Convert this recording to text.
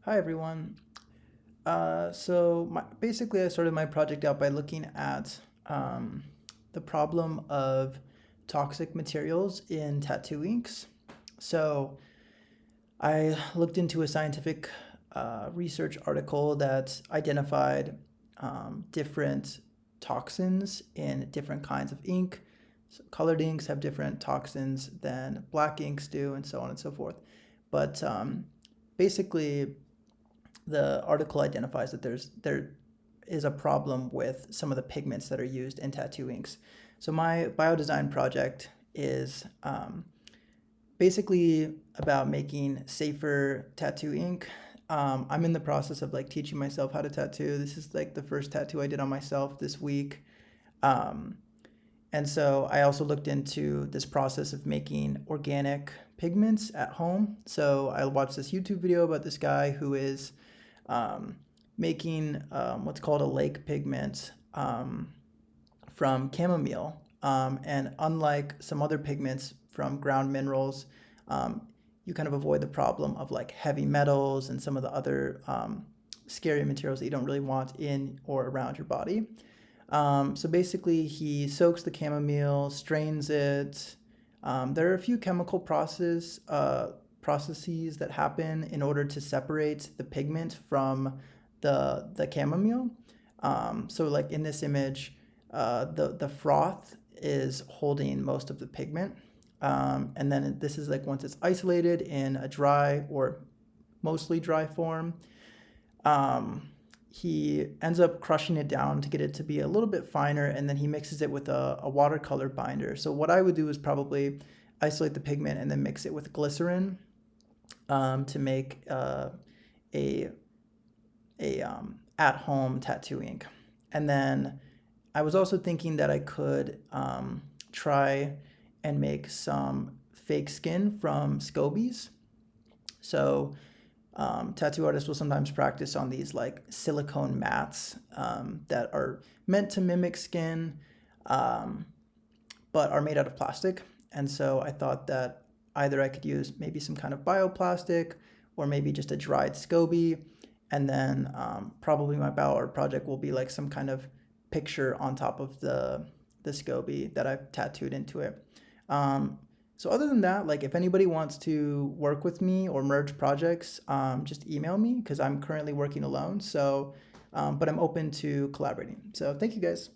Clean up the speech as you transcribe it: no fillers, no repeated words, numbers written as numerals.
Hi everyone. Basically, I started my project out by looking at the problem of toxic materials in tattoo inks. So I looked into a scientific research article that identified different toxins in different kinds of ink. So colored inks have different toxins than black inks do, and so on and so forth. But basically, the article identifies that there is a problem with some of the pigments that are used in tattoo inks. So my biodesign project is basically about making safer tattoo ink. I'm in the process of like teaching myself how to tattoo. This is like the first tattoo I did on myself this week. Um, and so I also looked into this process of making organic pigments at home. So I watched this YouTube video about this guy who is um, making what's called a lake pigment from chamomile. And unlike some other pigments from ground minerals, um, you kind of avoid the problem of like heavy metals and some of the other scary materials that you don't really want in or around your body. So basically, he soaks the chamomile, strains it. There are a few chemical processes that happen in order to separate the pigment from the chamomile. So like in this image, the froth is holding most of the pigment. And then this is like once it's isolated in a dry or mostly dry form, um, he ends up crushing it down to get it to be a little bit finer, and then he mixes it with a watercolor binder. So what I would do is probably isolate the pigment and then mix it with glycerin to make a at-home tattoo ink. And then I was also thinking that I could try and make some fake skin from scobies. So tattoo artists will sometimes practice on these like silicone mats that are meant to mimic skin, um, but are made out of plastic. And so I thought that either I could use maybe some kind of bioplastic or maybe just a dried SCOBY. And then probably my BioArt project will be like some kind of picture on top of the SCOBY that I've tattooed into it. Um, so other than that, like if anybody wants to work with me or merge projects, just email me because I'm currently working alone. So, but I'm open to collaborating. So thank you guys.